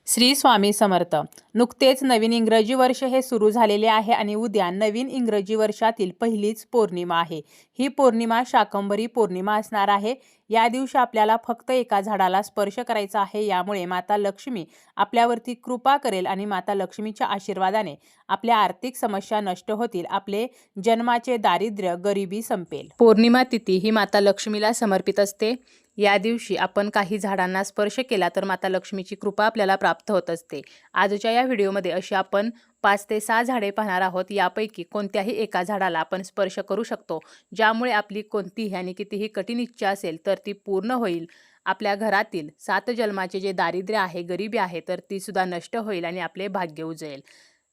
श्री स्वामी समर्थ. नुकतेच नवीन इंग्रजी वर्ष हे सुरू झालेले आहे आणि उद्या नवीन इंग्रजी वर्षातील पहिलीच पौर्णिमा आहे. ही पौर्णिमा शाकंभरी पौर्णिमा असणार आहे. या दिवशी आपल्याला फक्त एका झाडाला स्पर्श करायचा आहे. यामुळे माता लक्ष्मी आपल्यावरती कृपा करेल आणि माता लक्ष्मीच्या आशीर्वादाने आपल्या आर्थिक समस्या नष्ट होतील. आपले जन्माचे दारिद्र्य, गरिबी संपेल. पौर्णिमा तिथी ही माता लक्ष्मीला समर्पित असते. या दिवशी आपण काही झाडांना स्पर्श केला तर माता लक्ष्मीची कृपा आपल्याला प्राप्त होत असते. आजच्या या व्हिडिओमध्ये अशी आपण 5 ते 6 झाडे पाहणार आहोत. यापैकी कोणत्याही एका झाडाला आपण स्पर्श करू शकतो, ज्यामुळे आपली कोणतीही आणि कितीही कठीण इच्छा असेल तर ती पूर्ण होईल. आपल्या घरातील 7 जन्माचे जे दारिद्र्य आहे, गरिबी आहे, तर ती सुद्धा नष्ट होईल आणि आपले भाग्य उजळेल.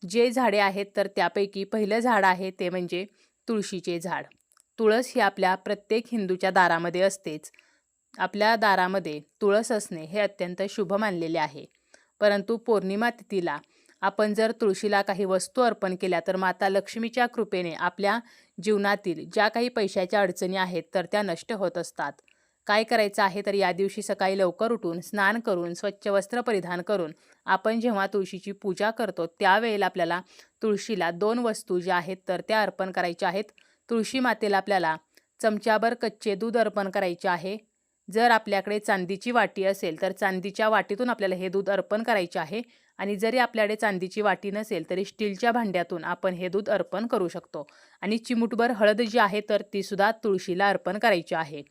जे झाडे आहेत तर त्यापैकी पहिलं झाड आहे ते म्हणजे तुळशीचे झाड. तुळस ही आपल्या प्रत्येक हिंदूच्या दारामध्ये असतेच. आपल्या दारामध्ये तुळस असणे हे अत्यंत शुभ मानलेले आहे. परंतु पौर्णिमा तिथीला आपण जर तुळशीला काही वस्तू अर्पण केल्या तर माता लक्ष्मीच्या कृपेने आपल्या जीवनातील ज्या काही पैशाच्या अडचणी आहेत तर त्या नष्ट होत असतात. काय करायचं आहे तर या दिवशी सकाळी लवकर उठून स्नान करून स्वच्छ वस्त्र परिधान करून आपण जेव्हा तुळशीची पूजा करतो त्यावेळेला आपल्याला तुळशीला 2 वस्तू ज्या आहेत तर त्या अर्पण करायच्या आहेत. तुळशी मातेला आपल्याला चमच्याभर कच्चे दूध अर्पण करायचे आहे. जर आपल्याकडे चांदीची वाटी असेल तर चांदीच्या वाटीतून आपल्याला हे दूध अर्पण करायचे आहे. आणि जरी आपल्याकडे चांदीची वाटी नसेल तरी स्टीलच्या भांड्यातून आपण हे दूध अर्पण करू शकतो. आणि चिमूटभर हळद जी आहे तर ती सुद्धा तुळशीला अर्पण करायची आहे.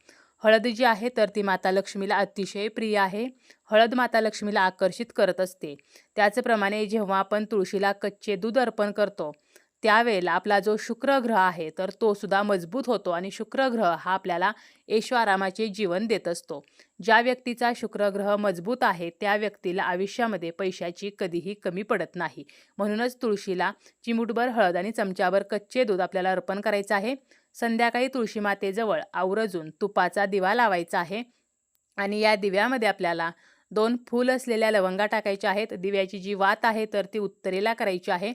हळद जी आहे तर ती माता लक्ष्मीला अतिशय प्रिय आहे. हळद माता लक्ष्मीला आकर्षित करत असते. त्याचप्रमाणे जेव्हा आपण तुळशीला कच्चे दूध अर्पण करतो त्यावेळेला आपला जो शुक्र ग्रह आहे तर तो सुद्धा मजबूत होतो आणि शुक्र ग्रह हा आपल्याला ऐशोआरामाचे जीवन देत असतो. ज्या व्यक्तीचा शुक्र ग्रह मजबूत आहे त्या व्यक्तीला आयुष्यामध्ये पैशाची कधीही कमी पडत नाही. म्हणूनच तुळशीला चिमूटभर हळद आणि चमच्याभर कच्चे दूध आपल्याला अर्पण करायचं आहे. संध्याकाळी तुळशी मातेजवळ आवर्जून तुपाचा दिवा लावायचा आहे आणि या दिव्यामध्ये आपल्याला 2 फूल असलेल्या लवंगा टाकायच्या आहेत. दिव्याची जी वात आहे तर ती उत्तरेला करायची आहे.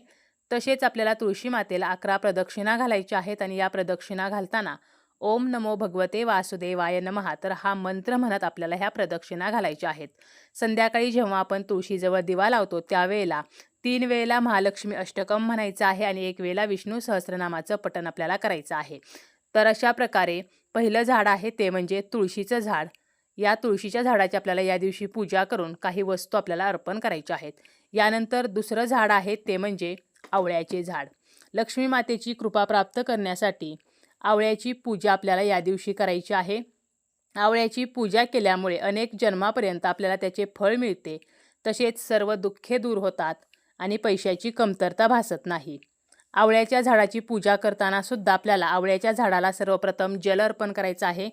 तसेच आपल्याला तुळशी मातेला 11 प्रदक्षिणा घालायच्या आहेत आणि या प्रदक्षिणा घालताना ओम नमो भगवते वासुदेवाय नमः तर हा मंत्र म्हणत आपल्याला ह्या प्रदक्षिणा घालायच्या आहेत. संध्याकाळी जेव्हा आपण तुळशीजवळ दिवा लावतो त्यावेळेला 3 वेळेला महालक्ष्मी अष्टकम म्हणायचं आहे आणि 1 वेळेला विष्णू सहस्रनामाचं पठण आपल्याला करायचं आहे. तर अशा प्रकारे पहिलं झाड आहे ते म्हणजे तुळशीचं झाड. या तुळशीच्या झाडाची आपल्याला या दिवशी पूजा करून काही वस्तू आपल्याला अर्पण करायच्या आहेत. यानंतर दुसरं झाड आहे ते म्हणजे आवळ्याचे झाड. लक्ष्मी मातेची कृपा प्राप्त करण्यासाठी आवळ्याची पूजा आपल्याला या दिवशी करायची आहे. आवळ्याची पूजा केल्यामुळे अनेक जन्मापर्यंत आपल्याला त्याचे फळ मिळते. तसेच सर्व दुःखे दूर होतात आणि पैशाची कमतरता भासत नाही. आवळ्याच्या झाडाची पूजा करताना सुद्धा आपल्याला आवळ्याच्या झाडाला सर्वप्रथम जल अर्पण करायचं आहे.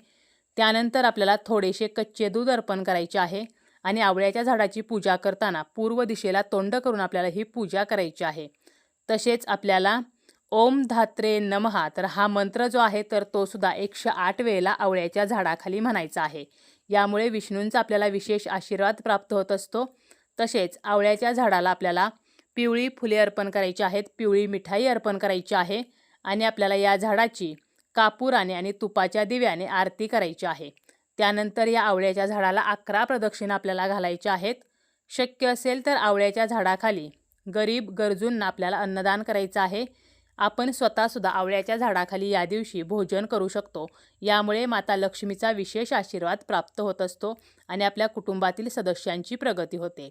त्यानंतर आपल्याला थोडेसे कच्चे दूध अर्पण करायचे आहे आणि आवळ्याच्या झाडाची पूजा करताना पूर्व दिशेला तोंड करून आपल्याला ही पूजा करायची आहे. तसेच आपल्याला ओम धात्रे नमः तर हा मंत्र जो आहे तर तो सुद्धा 108 वेळेला आवळ्याच्या झाडाखाली म्हणायचा आहे. यामुळे विष्णूंचा आपल्याला विशेष आशीर्वाद प्राप्त होत असतो. तसेच आवळ्याच्या झाडाला आपल्याला पिवळी फुले अर्पण करायची आहेत, पिवळी मिठाई अर्पण करायची आहे आणि आपल्याला या झाडाची कापुराने आणि तुपाच्या दिव्याने आरती करायची आहे. त्यानंतर या आवळ्याच्या झाडाला 11 प्रदक्षिणा आपल्याला घालायच्या आहेत. शक्य असेल तर आवळ्याच्या झाडाखाली गरीब गरजूंना आपल्याला अन्नदान करायचं आहे. आपण स्वतःसुद्धा आवळ्याच्या झाडाखाली या दिवशी भोजन करू शकतो. यामुळे माता लक्ष्मीचा विशेष आशीर्वाद प्राप्त होत असतो आणि आपल्या कुटुंबातील सदस्यांची प्रगती होते.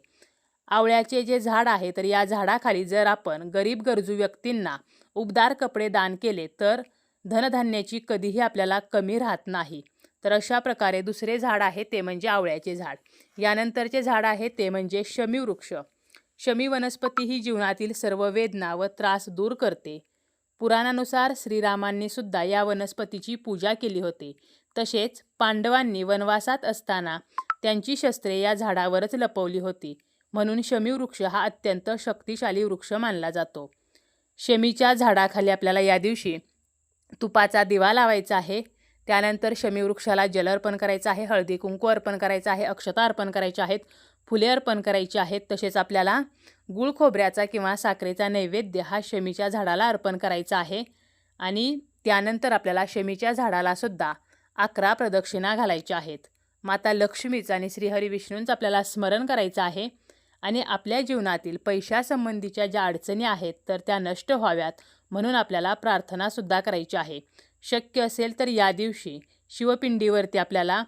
आवळ्याचे जे झाड आहे तर या झाडाखाली जर आपण गरीब गरजू व्यक्तींना उबदार कपडे दान केले तर धनधान्याची कधीही आपल्याला कमी राहत नाही. तर अशा प्रकारे दुसरे झाड आहे ते म्हणजे आवळ्याचे झाड. यानंतरचे झाड आहे ते म्हणजे शमी वृक्ष. शमी वनस्पती ही जीवनातील सर्व वेदना व त्रास दूर करते. पुराणानुसार श्रीरामांनी सुद्धा या वनस्पतीची पूजा केली होती. तसेच पांडवांनी वनवासात असताना त्यांची शस्त्रे या झाडावरच लपवली होती. म्हणून शमी वृक्ष हा अत्यंत शक्तिशाली वृक्ष मानला जातो. शमीच्या झाडाखाली आपल्याला या दिवशी तुपाचा दिवा लावायचा आहे. त्यानंतर शमी वृक्षाला जल अर्पण करायचं आहे, हळदी कुंकू अर्पण करायचं आहे, अक्षता अर्पण करायच्या आहेत, फुले अर्पण करायची आहेत. तसेच आपल्याला गुळ खोबऱ्याचा किंवा साखरेचा नैवेद्य हा शमीच्या झाडाला अर्पण करायचा आहे. आणि त्यानंतर आपल्याला शमीच्या झाडाला सुद्धा 11 प्रदक्षिणा घालायच्या आहेत. माता लक्ष्मीचं आणि श्रीहरी विष्णूंचं आपल्याला स्मरण करायचं आहे आणि आपल्या जीवनातील पैशासंबंधीच्या ज्या अडचणी आहेत तर त्या नष्ट व्हाव्यात म्हणून आपल्याला प्रार्थनासुद्धा करायची आहे. शक्य असेल तर या दिवशी शिवपिंडीवरती आपल्याला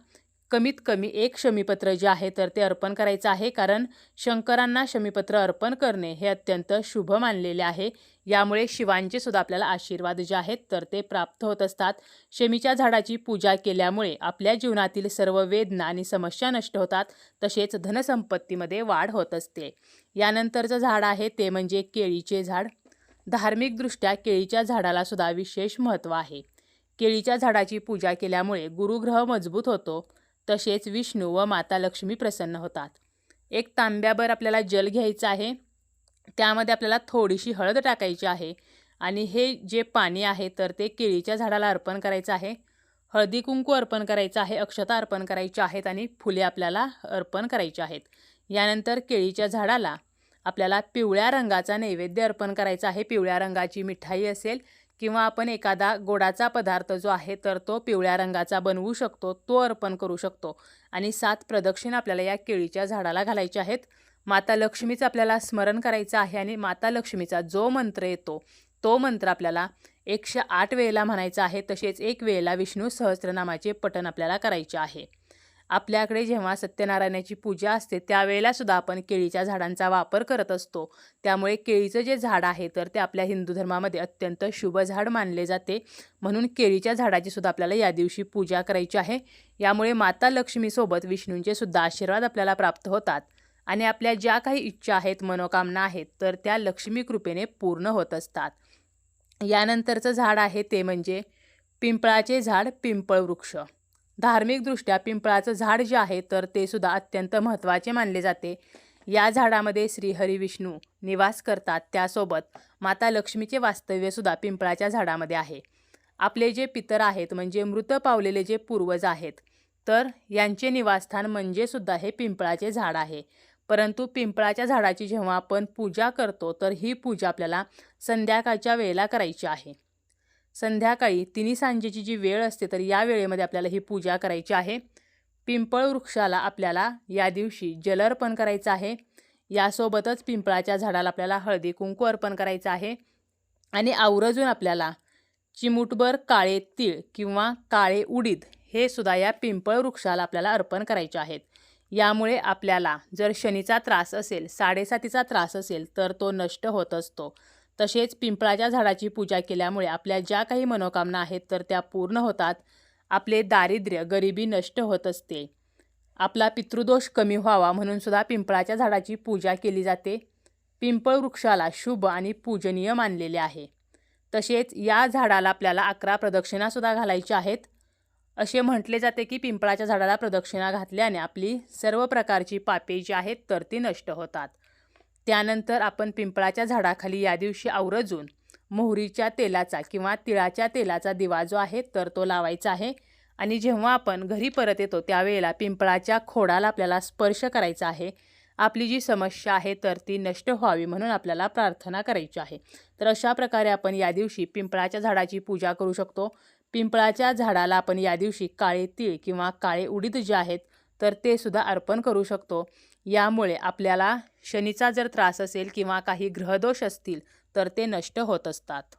कमीत कमी एक शमीपत्र जे आहे तर ते अर्पण करायचं आहे, कारण शंकरांना शमीपत्र अर्पण करणे हे अत्यंत शुभ मानलेले आहे. यामुळे शिवांचे सुद्धा आपल्याला आशीर्वाद जे आहेत तर ते प्राप्त होत असतात. शमीच्या झाडाची पूजा केल्यामुळे आपल्या जीवनातील सर्व वेदना आणि समस्या नष्ट होतात, तसेच धनसंपत्तीमध्ये वाढ होत असते. यानंतरचं झाड आहे ते म्हणजे केळीचे झाड. धार्मिकदृष्ट्या केळीच्या झाडाला सुद्धा विशेष महत्त्व आहे. केळीच्या झाडाची पूजा केल्यामुळे गुरुग्रह मजबूत होतो, तसेच विष्णू व माता लक्ष्मी प्रसन्न होतात. एक तांब्याभर आपल्याला जल घ्यायचं आहे, त्यामध्ये आपल्याला थोडीशी हळद टाकायची आहे आणि हे जे पाणी आहे तर ते केळीच्या झाडाला अर्पण करायचं आहे. हळदी कुंकू अर्पण करायचं आहे, अक्षता अर्पण करायच्या आहेत आणि फुले आपल्याला अर्पण करायची आहेत. यानंतर केळीच्या झाडाला आपल्याला पिवळ्या रंगाचा नैवेद्य अर्पण करायचा आहे. पिवळ्या रंगाची मिठाई असेल किंवा आपण एखादा गोडाचा पदार्थ जो आहे तर तो पिवळ्या रंगाचा बनवू शकतो, तो अर्पण करू शकतो. आणि 7 प्रदक्षिणा आपल्याला या केळीच्या झाडाला घालायच्या आहेत. माता लक्ष्मीचं आपल्याला स्मरण करायचं आहे आणि माता लक्ष्मीचा जो मंत्र येतो तो मंत्र आपल्याला 108 वेळेला म्हणायचा आहे. तसेच 1 वेळेला विष्णू सहस्त्रनामाचे पठण आपल्याला करायचे आहे. आपल्याकडे जेव्हा सत्यनारायणाची पूजा असते त्यावेळेला सुद्धा आपण केळीच्या झाडांचा वापर करत असतो. त्यामुळे केळीचं जे झाड आहे तर ते आपल्या हिंदू धर्मामध्ये अत्यंत शुभ झाड मानले जाते. म्हणून केळीच्या झाडाची सुद्धा आपल्याला या दिवशी पूजा करायची आहे. यामुळे माता लक्ष्मीसोबत विष्णूंचे सुद्धा आशीर्वाद आपल्याला प्राप्त होतात आणि आपल्या ज्या काही इच्छा आहेत, मनोकामना आहेत तर त्या लक्ष्मी कृपेने पूर्ण होत असतात. यानंतरचं झाड आहे ते म्हणजे पिंपळाचे झाड, पिंपळ वृक्ष. धार्मिकदृष्ट्या पिंपळाचं झाड जे आहे तर ते सुद्धा अत्यंत महत्त्वाचे मानले जाते. या झाडामध्ये श्रीहरी विष्णू निवास करतात, त्यासोबत माता लक्ष्मीचे वास्तव्य सुद्धा पिंपळाच्या झाडामध्ये आहे. आपले जे पितर आहेत म्हणजे मृत पावलेले जे पूर्वज आहेत तर यांचे निवासस्थान म्हणजे सुद्धा हे पिंपळाचे झाड आहे. परंतु पिंपळाच्या झाडाची जेव्हा आपण पूजा करतो तर ही पूजा आपल्याला संध्याकाळच्या वेळेला करायची आहे. संध्याकाळी तिन्ही सांजेची जी वेळ असते तर या वेळेमध्ये आपल्याला ही पूजा करायची आहे. पिंपळ वृक्षाला आपल्याला या दिवशी जल अर्पण करायचं आहे. यासोबतच पिंपळाच्या झाडाला आपल्याला हळदी कुंकू अर्पण करायचं आहे आणि आवर्जून आपल्याला चिमूटभर काळे तीळ किंवा काळे उडीद हे सुद्धा या पिंपळ वृक्षाला आपल्याला अर्पण करायचे आहेत. यामुळे आपल्याला जर शनीचा त्रास असेल, 7.5चा त्रास असेल तर तो नष्ट होत असतो. तसेच पिंपळाच्या झाडाची पूजा केल्यामुळे आपल्या ज्या काही मनोकामना आहेत तर त्या पूर्ण होतात. आपले दारिद्र्य, गरिबी नष्ट होत असते. आपला पितृदोष कमी व्हावा म्हणून सुद्धा पिंपळाच्या झाडाची पूजा केली जाते. पिंपळ वृक्षाला शुभ आणि पूजनीय मानलेले आहे. तसेच या झाडाला आपल्याला 11 प्रदक्षिणासुद्धा घालायच्या आहेत. असे म्हटले जाते की पिंपळाच्या झाडाला प्रदक्षिणा घातल्याने आपली सर्व प्रकारची पापे जी आहेत तर ती नष्ट होतात. त्यानंतर आपण पिंपळाच्या झाडाखाली या दिवशी आवर्जून मोहरीच्या तेलाचा किंवा तिळाच्या तेलाचा दिवा जो आहे तर तो लावायचा आहे आणि जेव्हा आपण घरी परत येतो त्यावेळेला पिंपळाच्या खोडाला आपल्याला स्पर्श करायचा आहे. आपली जी समस्या आहे तर ती नष्ट व्हावी म्हणून आपल्याला प्रार्थना करायची आहे. तर अशा प्रकारे आपण या दिवशी पिंपळाच्या झाडाची पूजा करू शकतो. पिंपळाच्या झाडाला आपण या दिवशी काळे तीळ किंवा काळे उडीद जे आहेत तर ते सुद्धा अर्पण करू शकतो. यामुळे आपल्याला शनीचा जर त्रास असेल किंवा काही ग्रहदोष असतील तर ते नष्ट होत असतात.